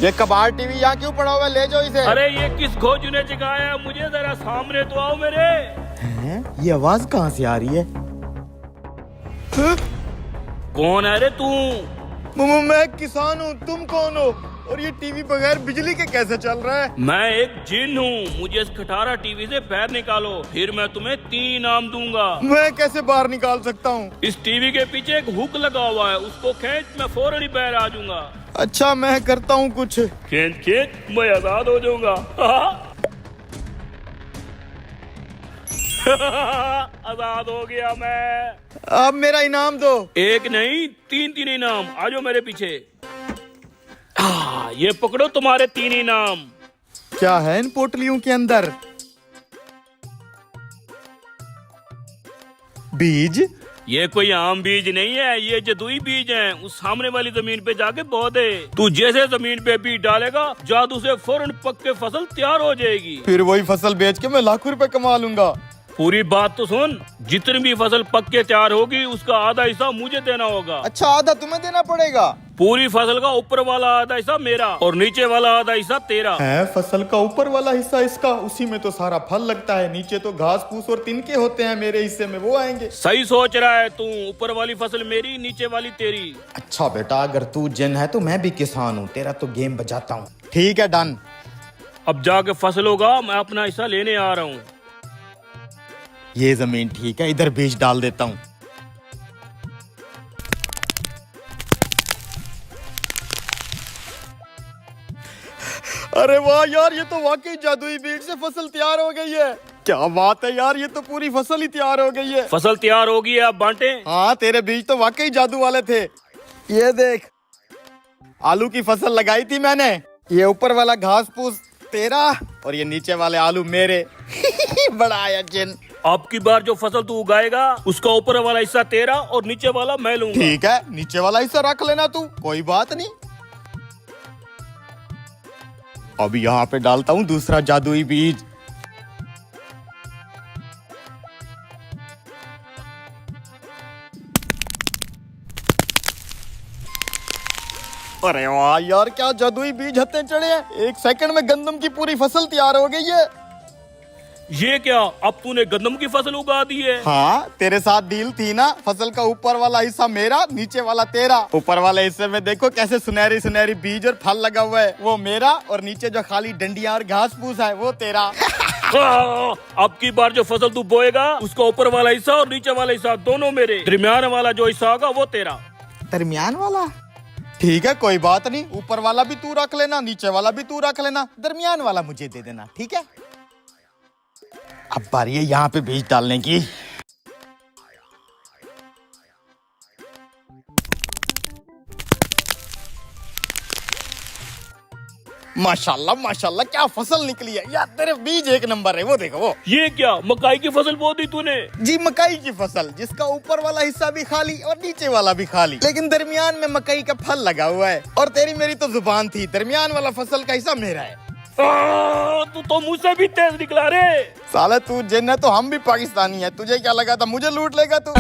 ये कबाड़ टीवी यहाँ क्यों पड़ा हुआ है? ले जाओ इसे। अरे ये किस खोजू ने जगाया? मुझे जरा सामने तो आओ मेरे। हैं? ये आवाज कहाँ से आ रही है? कौन है रे तू? मैं किसान हूँ, तुम कौन हो? और ये टीवी बगैर बिजली के कैसे चल रहा है? मैं एक जिन हूँ, मुझे इस खटारा टीवी से पैर निकालो, फिर मैं तुम्हें 3 इनाम दूंगा। मैं कैसे बाहर निकाल सकता हूँ? इस टीवी के पीछे एक हुक लगा हुआ है, उसको खींच, मैं फौरन ही बाहर आ जाऊंगा। अच्छा मैं करता हूँ कुछ। खींच खींच, मैं आजाद हो जाऊंगा। आजाद हो गया मैं। अब मेरा इनाम दो। एक नहीं 3 इनाम। आ जाओ मेरे पीछे। ये पकड़ो तुम्हारे 3 इनाम। क्या है इन पोटलियों के अंदर? बीज? ये कोई आम बीज नहीं है, ये जदुई बीज हैं। उस सामने वाली जमीन पे जाके बो दे। तू जैसे जमीन पे बीज डालेगा, जादू से फौरन पक के फसल तैयार हो जाएगी। फिर वही फसल बेच के मैं लाखों रुपए कमा लूंगा। पूरी बात तो सुन, जितनी भी फसल पक के तैयार होगी उसका आधा हिस्सा मुझे देना होगा। अच्छा आधा तुम्हें देना पड़ेगा? पूरी फसल का ऊपर वाला आधा हिस्सा मेरा और नीचे वाला आधा हिस्सा तेरा है। फसल का ऊपर वाला हिस्सा इसका, उसी में तो सारा फल लगता है, नीचे तो घास फूस और तिनके होते हैं, मेरे हिस्से में वो आएंगे। सही सोच रहा है तू। ऊपर वाली फसल मेरी, नीचे वाली तेरी। अच्छा बेटा, अगर तू जिन है तो मैं भी किसान हूँ, तेरा तो गेम बजाता हूँ। ठीक है डन। अब जाके फसल होगा, मैं अपना हिस्सा लेने आ रहा हूँ। ये जमीन ठीक है, इधर बीज डाल देता हूँ। अरे वाह यार, ये तो वाकई जादुई बीज से फसल तैयार हो गई है। क्या बात है यार, ये तो पूरी फसल ही तैयार हो गई है। फसल तैयार हो गई है, अब बांटे। हाँ तेरे बीज तो वाकई जादू वाले थे। ये देख, आलू की फसल लगाई थी मैंने। ये ऊपर वाला घास फूस तेरा और ये नीचे वाले आलू मेरे। बड़ा आया जिन। अब की बार जो फसल तू उगाएगा उसका ऊपर वाला हिस्सा तेरा और नीचे वाला मैं लूंगा। ठीक है, नीचे वाला हिस्सा रख लेना तू, कोई बात नहीं। अब यहाँ पे डालता हूँ दूसरा जादुई बीज। अरे वाह यार, क्या जादुई बीज हत्ते चढ़े हैं। 1 सेकंड में गंदम की पूरी फसल तैयार हो गई है। ये क्या, अब तूने गंदम की फसल उगा दी है? हाँ तेरे साथ डील थी ना, फसल का ऊपर वाला हिस्सा मेरा, नीचे वाला तेरा। ऊपर वाले हिस्से में देखो कैसे सुनहरी सुनहरी बीज और फल लगा हुआ है, वो मेरा, और नीचे जो खाली डंडियां और घास फूस है वो तेरा। अब की बार जो फसल तू बोएगा उसका ऊपर वाला हिस्सा और नीचे वाला हिस्सा दोनों मेरे। दरमियान वाला जो हिस्सा होगा वो तेरा। दरमियान वाला? ठीक है कोई बात नहीं, ऊपर वाला भी तू रख लेना, नीचे वाला भी तू रख लेना, दरमियान वाला मुझे दे देना, ठीक है? अब बारी है यहाँ पे बीज डालने की। माशाल्लाह माशाल्लाह, क्या फसल निकली है यार, तेरे बीज एक नंबर है। वो देखो वो। ये क्या, मकाई की फसल बो दी तूने? जी मकाई की फसल, जिसका ऊपर वाला हिस्सा भी खाली और नीचे वाला भी खाली, लेकिन दरमियान में मकई का फल लगा हुआ है। और तेरी मेरी तो जुबान थी, दरमियान वाला फसल का हिस्सा मेरा है। तू तो मुझसे भी तेज निकला रे। साला तू जिन है तो हम भी पाकिस्तानी है, तुझे क्या लगा था मुझे लूट लेगा तू?